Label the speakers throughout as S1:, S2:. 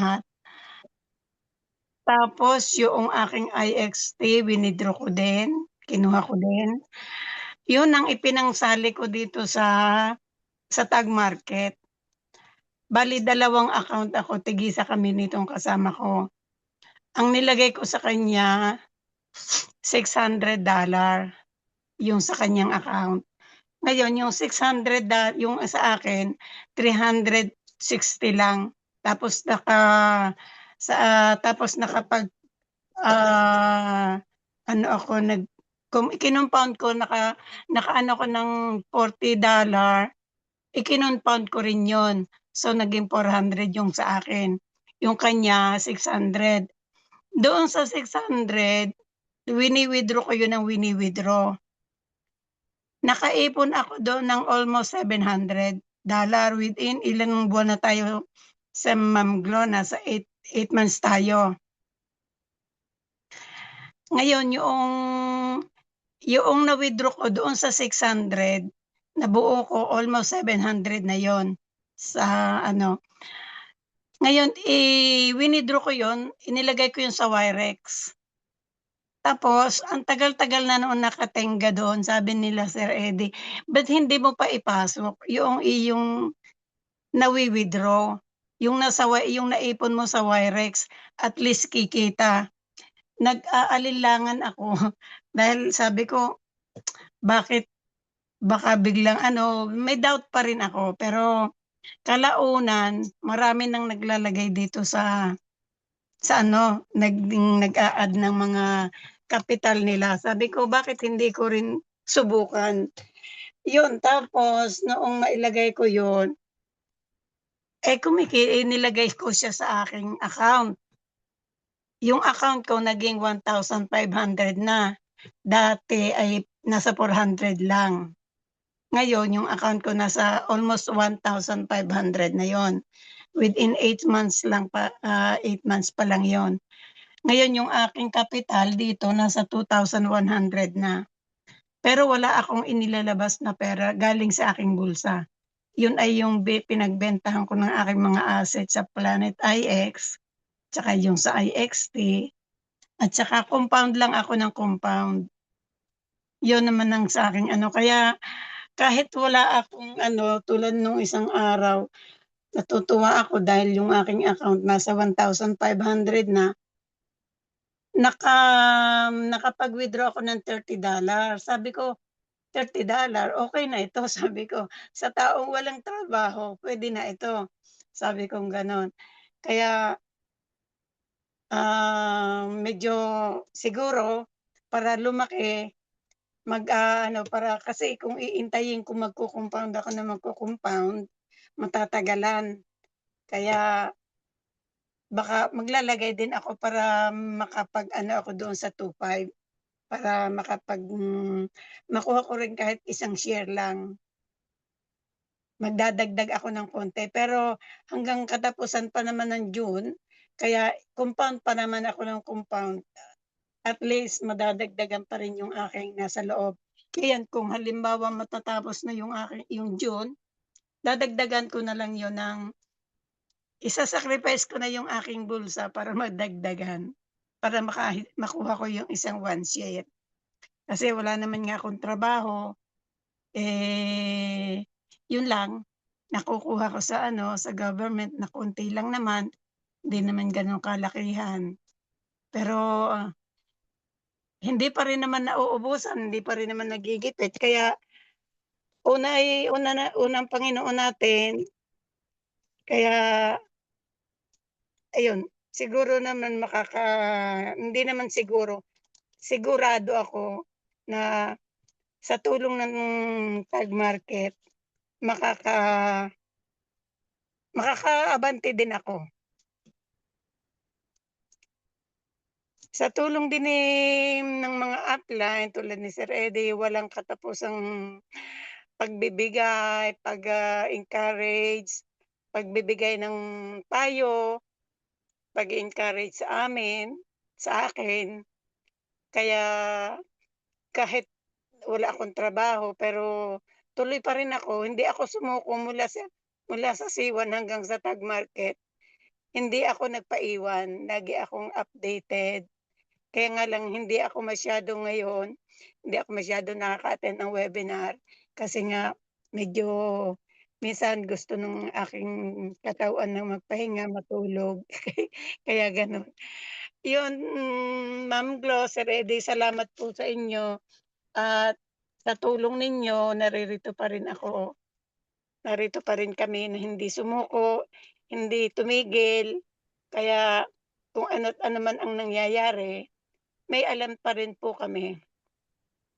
S1: lahat. Tapos yung aking IXT wini-draw ko din, kinuha ko din. Yun ang ipinangsali ko dito sa Tag Market. Bale 2 account ako, tig-isa kami nitong kasama ko. Ang nilagay ko sa kanya, $600 yung sa kanyang account. Ngayon yung yung sa akin, 360 lang. Tapos tapos ano ako kinompound ko nakaano ko ng $40, ikinompound ko rin yun. So naging 400 yung sa akin. Yung kanya 600. Doon sa 600, wini-withdraw ko yun ng wini-withdraw. Nakaipon ako doon ng almost $700 within ilang buwan na tayo sa Ma'am Glo, nasa 8 months tayo. Ngayon yung na-withdraw ko doon sa 600, nabuo ko almost 700 na yon sa ano. Ngayon wini-draw ko yon, inilagay ko yun sa Wirex. Tapos ang tagal-tagal na noon nakatenga doon, sabi nila, "Sir Eddie, ba't hindi mo pa ipasok yung iyong nawi-withdraw, yung naipon mo sa Wirex, at least kikita." Nag-aalinlangan ako dahil sabi ko, bakit baka biglang ano, may doubt pa rin ako. Pero kalaunan marami ng naglalagay dito sa ano, nag-a-add ng mga kapital nila. Sabi ko, bakit hindi ko rin subukan? Yun, tapos noong mailagay ko yun, nilagay ko siya sa aking account. Yung account ko naging 1,500 na. Dati ay nasa 400 lang. Ngayon, yung account ko nasa almost 1,500 na yon. Within 8 months lang 8 months pa lang yon. Ngayon, yung aking kapital dito nasa 2,100 na. Pero wala akong inilalabas na pera galing sa aking bulsa. Yun ay yung pinagbentahan ko ng aking mga assets sa Planet IX, tsaka yung sa IXT, at saka compound lang ako ng compound. Yun naman ang sa aking ano. Kaya kahit wala akong ano, tulad nung isang araw, natutuwa ako dahil yung aking account nasa 1,500 na. Nakapag-withdraw ako ng $30. Sabi ko, $30, okay na ito. Sabi ko, sa taong walang trabaho, pwede na ito. Sabi kong gano'n. Kaya medyo siguro para lumaki, ano, para kasi kung iintayin kung magko-compound ako na magko-compound, matatagalan. Kaya baka maglalagay din ako para makapag-ano ako doon sa 2,500 para makuha ko rin kahit isang share lang. Magdadagdag ako ng konti, pero hanggang katapusan pa naman ng June, kaya compound pa naman ako ng compound. At least madadagdagan pa rin yung aking nasa loob. Kaya kung halimbawa matatapos na yung June, dadagdagan ko na lang yon ng isa-sacrifice ko na yung aking bulsa para madagdagan, para makuha ko yung isang 1 share. Kasi wala naman nga akong trabaho, yun lang, nakukuha ko sa ano, sa government na konti lang naman, hindi naman gano'n kalakihan. Pero hindi pa rin naman nauubusan, hindi pa rin naman nagigipit, kaya unang Panginoon natin. Kaya ayun, siguro naman hindi naman siguro, sigurado ako na sa tulong ng Tag Market makaka makakaabante din ako. Sa tulong din ng mga upline tulad ni Sir Eddie, walang katapusang pagbibigay, encourage, pagbibigay ng payo, pag-e-encourage sa amin, sa akin. Kaya kahit wala akong trabaho pero tuloy pa rin ako, hindi ako sumuko mula sa C1 hanggang sa Tag Market. hindi ako nagpaiwan, lagi akong updated. Kaya nga lang hindi ako masyado ngayon, hindi ako masyado nakaka-attend ng webinar kasi nga medyo minsan gusto nung aking katawan na magpahinga, matulog, kaya gano'n. 'Yun, Ma'am Glo, Sir Eddie, salamat po sa inyo at sa tulong ninyo narito pa rin kami na hindi sumuko, hindi tumigil, kaya kung ano't ano man ang nangyayari, may alam pa rin po kami.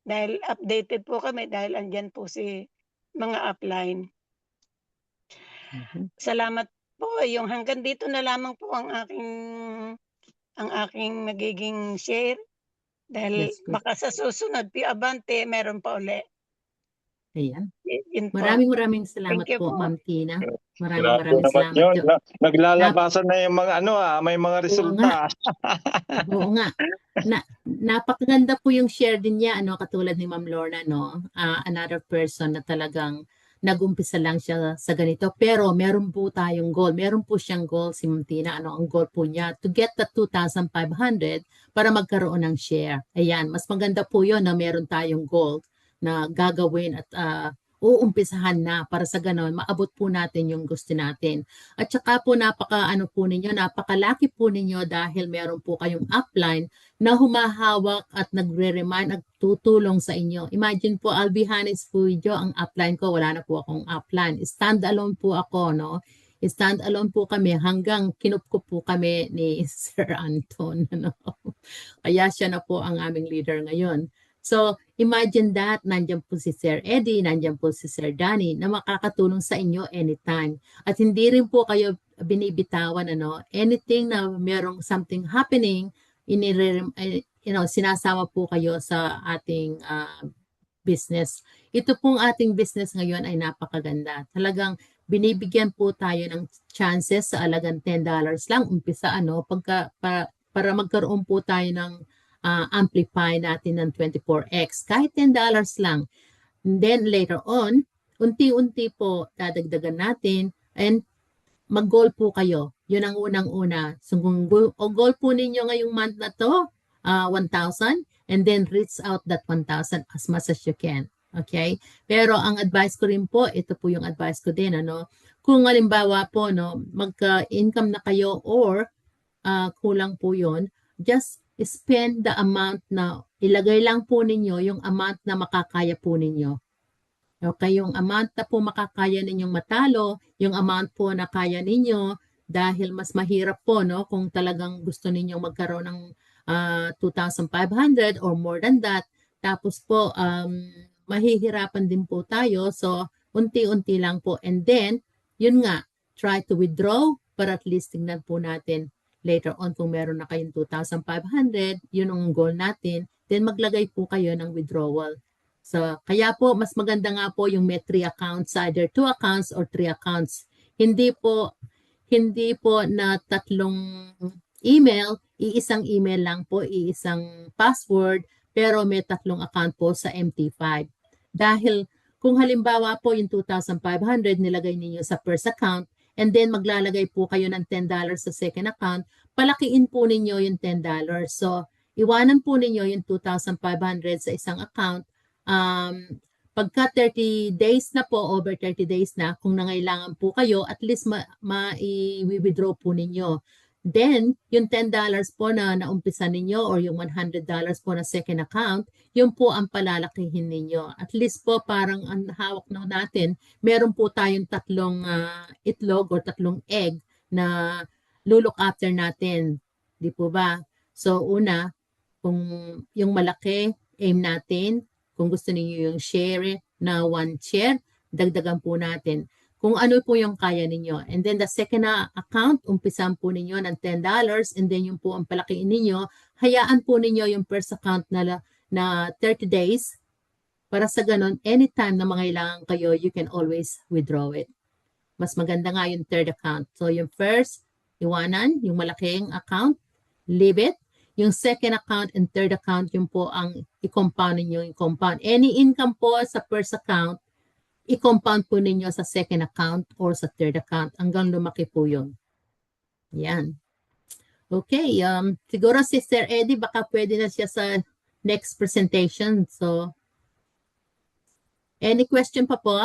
S1: Dahil updated po kami dahil andiyan po si mga upline.
S2: Mhm.
S1: Salamat po, yung hanggang dito na lamang po ang aking magiging share dahil
S2: That's good.
S1: baka sa susunod abante meron pa uli.
S2: Ayan.
S1: Yun po.
S2: Maraming salamat
S1: Thank you
S2: po,
S1: po.
S2: Ma'am Tina.
S3: Grabe
S2: Maraming
S3: naman
S2: salamat.
S3: yun.
S2: Nap
S3: Naglalabasan na yung mga may mga
S2: Oo nga,
S3: resulta.
S2: oo nga. Napakaganda po yung share din niya, katulad ni Ma'am Lorna, another person na talagang nag-umpisa lang siya sa ganito. Pero meron po tayong goal. Meron po siyang goal si Ma'am Tina. Ang goal po niya? To get the 2,500 para magkaroon ng share. Ayan, mas maganda po yun na meron tayong goal na gagawin at uumpisahan na para sa ganon, maabot po natin yung gusto natin. At saka po napakalaki po ninyo dahil meron po kayong upline na humahawak at nagre-remind at tutulong sa inyo. Imagine po, I'll be honest po with you, ang upline ko, wala na po akong upline. Stand-alone po ako, no? Stand-alone po kami hanggang kinupkup po kami ni Sir Anton. No? Kaya siya na po ang aming leader ngayon. So, imagine that, nandiyan po si Sir Eddie, nandiyan po si Sir Danny na makakatulong sa inyo anytime. At hindi rin po kayo binibitawan, anything na merong something happening, sinasama po kayo sa ating business. Ito pong ating business ngayon ay napakaganda. Talagang binibigyan po tayo ng chances sa alagang $10 lang, umpisa, para magkaroon po tayo ng amplify natin ng 24x. Kahit $10 lang. And then later on, unti-unti po dadagdagan natin and mag-goal po kayo. Yun ang unang-una. So kung goal po ninyo ngayong month na to, 1,000 and then reach out that 1,000 as much as you can. Okay? Pero ang advice ko rin po, ito po yung advice ko din, kung halimbawa po, magka-income na kayo or kulang po yun, just spend the amount na ilagay lang po ninyo yung amount na makakaya po ninyo. Okay, yung amount na po makakaya ninyong matalo, yung amount po na kaya ninyo dahil mas mahirap po kung talagang gusto ninyong magkaroon ng 2,500 or more than that. Tapos po mahihirapan din po tayo. So unti-unti lang po and then yun nga, try to withdraw para at least tingnan po natin later on kung meron na kayong 2,500, yun ang goal natin, then maglagay po kayo ng withdrawal. So, kaya po, mas maganda nga po yung may 3 accounts, either 2 accounts or 3 accounts. Hindi po na 3 email, iisang email lang po, iisang password, pero may 3 account po sa MT5. Dahil kung halimbawa po yung 2,500 nilagay niyo sa first account, and then maglalagay po kayo ng $10 sa second account, palakiin po ninyo yung $10. So, iwanan po ninyo yung 2,500 sa isang account. Pagka 30 days na po, over 30 days na, kung nangailangan po kayo, at least ma-withdraw po ninyo. Then, yung $10 po na naumpisa ninyo or yung $100 po na second account, yun po ang palalakihin ninyo. At least po parang ang hawak na natin, meron po tayong 3 itlog or 3 egg na look after natin. Di po ba? So una, kung yung malaki, aim natin. Kung gusto niyo yung share na 1 share, dagdagan po natin kung ano po yung kaya ninyo. And then the second account, umpisan po ninyo ng $10 and then yung po ang palakiin ninyo, hayaan po ninyo yung first account na 30 days para sa ganun, anytime na mangailangan kayo, you can always withdraw it. Mas maganda nga yung third account. So yung first, iwanan, yung malaking account, leave it. Yung second account and third account, yung po ang i-compound ninyo yung compound. Any income po sa first account, i-compound po ninyo sa second account or sa third account hanggang lumaki po yun. Yan. Okay, siguro si Sir Eddie baka pwede na siya sa next presentation. So, any question pa po?